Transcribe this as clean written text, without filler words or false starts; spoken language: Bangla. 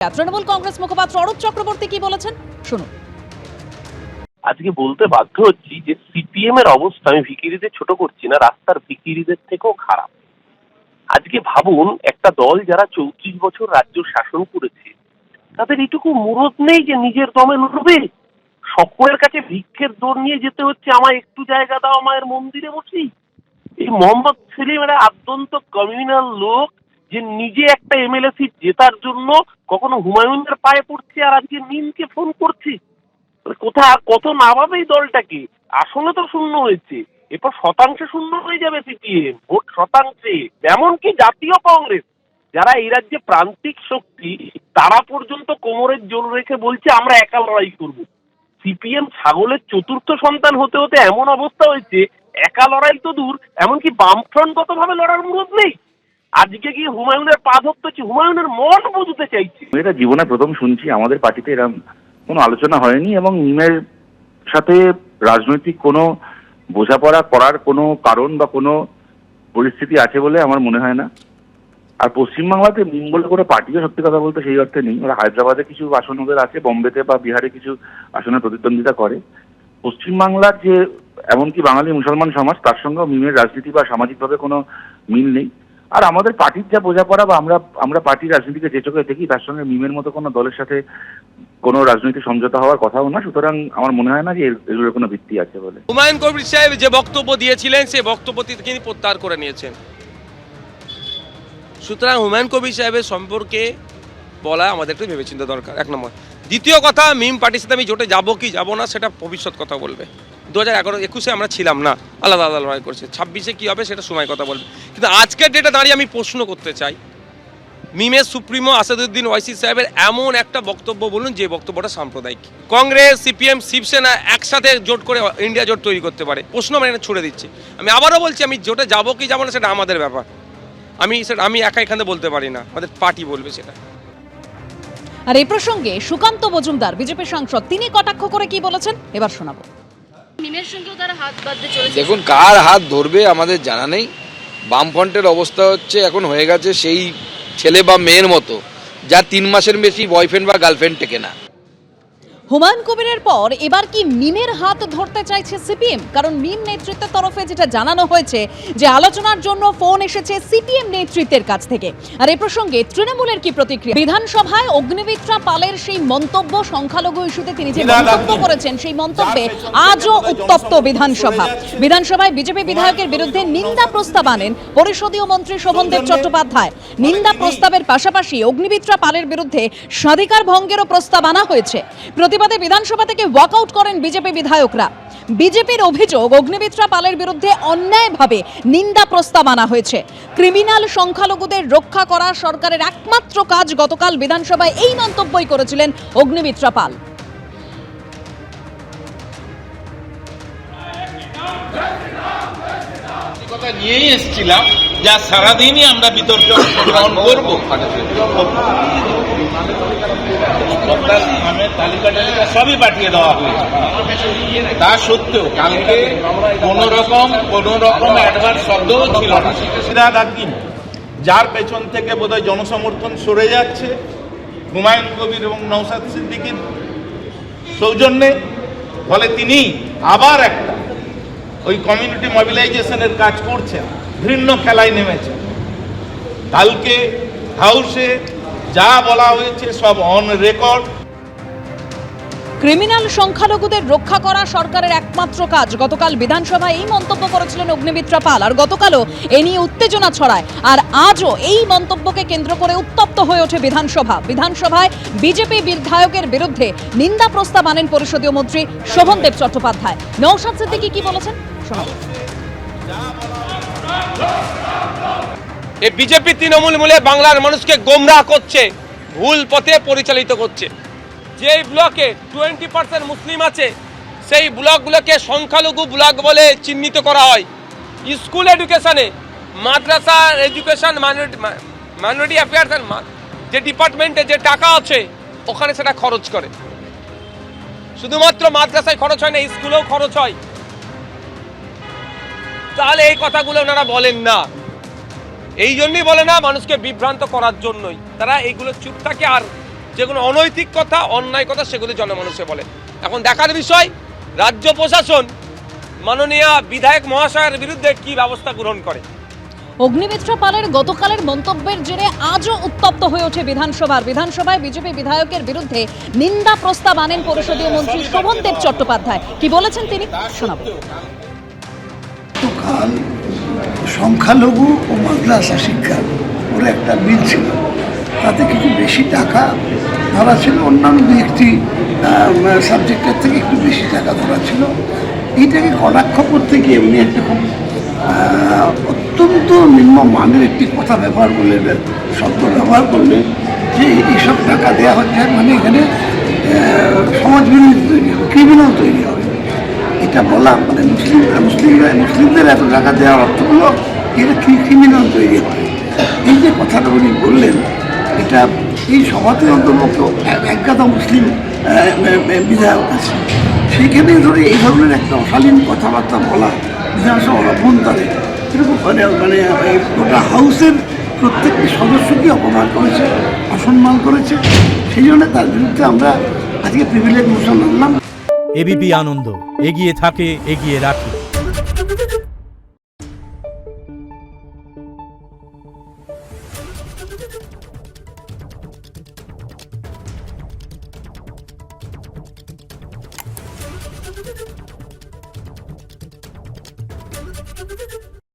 তৃণমূল কংগ্রেস মুখপাত্র অরূপ চক্রবর্তী কি বলেছেন শুনুন। আজকে বলতে বাধ্য হচ্ছি যে সিপিএম এর অবস্থা, আমি ভিখিরিদের ছোট করছি না, রাস্তার ভিখিরিদের থেকেও খারাপ। আজকে ভাবুন, একটা দল যারা 34 বছর রাজ্য শাসন করেছে, তাদের এটুকু মুরদ নেই যে নিজের দমে লড়বে। সকলের কাছে ভিক্ষের দৌড় নিয়ে যেতে হচ্ছে, আমায় একটু জায়গা দাও, আমায় মন্দিরে বসি। এই মোহাম্মদ সেলিম একটা অত্যন্ত কমিউনাল লোক, যে নিজে একটা এমএলএ সিট জেতার জন্য কখনো হুমায়ুনের পায়ে পড়ছে, আর আজকে মিমকে ফোন করছি। কোথা কত নামাবে এই দলটাকে? আসলে তো শূন্য হয়েছে, এরপর শতাংশে শূন্য হয়ে যাবে সিপিএম, ভোট শতাংশে। এমনকি জাতীয় কংগ্রেস, যারা এই রাজ্যে প্রান্তিক শক্তি, তারা পর্যন্ত কোমরের জোর রেখে বলছে আমরা একা লড়াই করব। সিপিএম ছাগলের চতুর্থ সন্তান হতে হতে এমন অবস্থা হয়েছে, একা লড়াই তো দূর, এমনকি বামফ্রন্টগত ভাবে লড়ার মুরদ নেই। আজকে গিয়ে হুমায়ুনের পা ধরতেছি, হুমায়ুনের মন বুঝতে চাইছি। এটা জীবনে প্রথম শুনছি, আমাদের পার্টিতে এরকম কোনো আলোচনা হয়নি এবং মিমের সাথে রাজনৈতিক কোনো বোঝাপড়া করার কোনো কারণ বা কোনো পরিস্থিতি আছে বলে আমার মনে হয় না। আর পশ্চিমবাংলাতে মিম বলে কোনো পার্টিও সত্যি কথা বলতে সেই অর্থে নেই। ওরা হায়দ্রাবাদে কিছু আসন ওদের আছে, বোম্বেতে বা বিহারে কিছু আসনে প্রতিদ্বন্দ্বিতা করে। পশ্চিমবাংলার যে এমনকি বাঙালি মুসলমান সমাজ, তার সঙ্গেও মিমের রাজনীতি বা সামাজিকভাবে কোনো মিল নেই। আর আমাদের পার্টির যা বোঝাপড়া বা আমরা পার্টির রাজনীতিকে যে চোখে দেখি, তার সঙ্গে মিমের মতো কোনো দলের সাথে কোনো রাজনৈতিক সমঝোতা হওয়ার কথাও না। সুতরাং আমার মনে হয় না যে এগুলোর কোনো ভিত্তি আছে বলে। হুমায়ুন কবির সাহেব যে বক্তব্য দিয়েছিলেন, সেই বক্তব্য তিনি প্রত্যাহার করে নিয়েছেন। সুতরাং হুমায়ুন কবির সাহেবের সম্পর্কে বলা আমাদের একটু ভেবেচিন্তা দরকার, এক নম্বর। দ্বিতীয় কথা, মিম পার্টির সাথে আমি জোটে যাবো কি যাবো না সেটা ভবিষ্যৎ কথা বলবে। 2011-21 আমরা ছিলাম না, আলাদা আলাদা লড়াই করছে। 26-এ কী হবে সেটা সময় কথা বলবে। কিন্তু আজকের ডেটে দাঁড়িয়ে আমি প্রশ্ন করতে চাই, মিমের সুপ্রিমো আসাদুদ্দিন ওয়াইসি সাহেবের এমন একটা বক্তব্য বলুন যে বক্তব্যটা সাম্প্রদায়িক। কংগ্রেস, সিপিএম, শিবসেনা একসাথে জোট করে ইন্ডিয়া জোট তৈরি করতে পারে, প্রশ্ন মানে ছুড়ে দিচ্ছি। আমি আবারও বলছি, আমি জোটে যাবো কি যাবো না সেটা আমাদের ব্যাপার। আমি একা এখানে বলতে পারি না, আমাদের পার্টি বলবে সেটা। আর এই প্রসঙ্গে সুকান্ত মজুমদার বিজেপি সাংসদ, তিনি কটাক্ষ করে কি বলেছেন এবার শোনাবো। মিমের সঙ্গেও তারা হাত বাঁধতে চলেছে। দেখুন, কার হাত ধরবে আমাদের জানা নেই। বামফ্রন্টের অবস্থা হচ্ছে এখন হয়ে গেছে সেই ছেলে বা মেয়ের মতো, যা 3 মাসের বেশি বয়ফ্রেন্ড বা গার্লফ্রেন্ড টেকে না। হুমায়ুন কবিরের পর এবার কি মিমের হাত ধরতে চাইছে সিপিএম? কারণ মিম নেতৃত্বের তরফে যেটা জানানো হয়েছে যে আলোচনার জন্য ফোন এসেছে সিপিএম নেতৃত্বের কাছ থেকে। আর এই প্রসঙ্গে তৃণমূলের কি প্রতিক্রিয়া? বিধানসভায় অগ্নিমিত্রা পালের সেই মন্তব্য, সংখ্যালঘু ইস্যুতে তিনি যে মন্তব্য করেছেন, সেই মন্তব্যে আজও উত্তপ্ত বিধানসভা। বিধানসভায় বিজেপি বিধায়কের বিরুদ্ধে নিন্দা প্রস্তাব আনেন পরিষদীয় মন্ত্রী শোভনদেব চট্টোপাধ্যায়। নিন্দা প্রস্তাবের পাশাপাশি অগ্নিমিত্রা পালের বিরুদ্ধে স্বাধিকার ভঙ্গেরও প্রস্তাব আনা হয়েছে। প্রতিবাদে বিধানসভা থেকে ওয়াকআউট করেন বিজেপি বিধায়করা। বিজেপির অভিযোগ, অগ্নিমিত্রা পালের বিরুদ্ধে অন্যায়ভাবে নিন্দা প্রস্তাব আনা হয়েছে। ক্রিমিনাল সংখ্যালঘুদের রক্ষা করা সরকারের একমাত্র কাজ। গতকাল বিধানসভায় এই মন্তব্যই করেছিলেন অগ্নিমিত্রা পাল। কথা নিয়েই এসেছিলাম, যা সারাদিনই আমরা বিতর্কে অংশগ্রহণ করব। নামের তালিকা সবই পাঠিয়ে দেওয়া হয়েছে। তা সত্ত্বেও কালকে কোনো রকম অ্যাডভান্স শব্দও ছিল না। সিরাজ আকিম, যার পেছন থেকে বোধহয় জনসমর্থন সরে যাচ্ছে হুমায়ুন কবির এবং নওশাদ সিদ্দিকীর সৌজন্যে, ফলে তিনি আবার একটা ওই কমিউনিটি মোবিলাইজেশনের কাজ করছেন, ঘৃণ্য খেলায় নেমেছেন। কালকে হাউসে যা বলা হয়েছে সব অন রেকর্ড। ক্রিমিনাল সংখ্যালঘুদের রক্ষা করা সরকারের একমাত্র কাজ। গতকাল বিধানসভায় এই মন্তব্য করেছিলেন অগ্নিমিত্রা পাল। আর গতকালও এ নিয়ে উত্তেজনা ছড়ায়। আর আজও এই মন্তব্যকে কেন্দ্র করে উত্তপ্ত হয়ে ওঠে বিধানসভা। বিধানসভায় বিজেপি বিধায়কের বিরুদ্ধে নিন্দা প্রস্তাব আনেন পরিষদীয় মন্ত্রী শোভনদেব চট্টোপাধ্যায়। নওশাদ সিদ্দিকী কি বলেছেন শোনাবো। এই বিজেপি তৃণমূল মিলে বাংলার মানুষকে গোমরাহ করছে, ভুল পথে পরিচালিত করছে। যেই ব্লকে 20% মুসলিম আছে, সেই ব্লকগুলোকে সংখ্যালঘু ব্লক বলে চিহ্নিত করা হয়। স্কুল এডুকেশনে, মাদ্রাসা এডুকেশন, মাইনরিটি অ্যাফেয়ার্স যে ডিপার্টমেন্টে যে টাকা আছে, ওখানে সেটা খরচ করে। শুধুমাত্র মাদ্রাসায় খরচ হয় না, স্কুলেও খরচ হয়। তাহলে এই কথাগুলো ওনারা বলেন না, এই জন্যই বলে না, মানুষকে বিভ্রান্ত করার জন্যই। তারা এইগুলো চুপ থাকে আর যেগুলো অনৈতিক কথা, অন্যায় কথা, সেগুলো জনমানুষে বলে। এখন দেখার বিষয় রাজ্য প্রশাসন মাননীয় বিধায়ক মহাশয়ের বিরুদ্ধে কি ব্যবস্থা গ্রহণ করে। অগ্নিমিত্রা পালের গতকালের মন্তব্যের জেরে আজও উত্তপ্ত হয়ে ওঠে বিধানসভায় বিজেপি বিধায়কের বিরুদ্ধে নিন্দা প্রস্তাব আনেন পরিষদীয় মন্ত্রী শোভনদেব চট্টোপাধ্যায়। কি বলেছেন তিনি শোনাবো। কাল সংখ্যালঘু ও মাদ্রাসা শিক্ষা ওর একটা বিল ছিল, তাতে কিছু বেশি টাকা ধরা ছিল, অন্যান্য একটি সাবজেক্টের থেকে একটু বেশি টাকা ধরা ছিল। এইটাকে কটাক্ষ করতে গিয়ে উনি একটা খুব অত্যন্ত নিম্ন মানের একটি কথা ব্যবহার করলেন, শব্দ ব্যবহার করলেন যে এইসব টাকা দেওয়া হচ্ছে মানে এখানে সমাজ বিরোধী তৈরি হবে, ক্রিমিনাল তৈরি হবে। এটা বলা মানে মুসলিমদের এত টাকা দেওয়ার অর্থ হলো এটা ক্রিমিনাল তৈরি হয়। এই যে কথাটা উনি বললেন, এটা এই সভাতে অন্তর্ভুক্ত একগাদা মুসলিম বিধায়ক আছে, সেইখানে ধরে এই ধরনের একটা অশালীন কথাবার্তা বলা বিধানসভার অভ্যন্তরে এরকম মানে গোটা হাউসের প্রত্যেকটি সদস্যকে অপমান করেছে, অসম্মান করেছে। সেই জন্য তার বিরুদ্ধে আমরা আজকে প্রিভিলেজ মোশন আনলাম। এবিপি আনন্দ, এগিয়ে থাকে, এগিয়ে রাখে।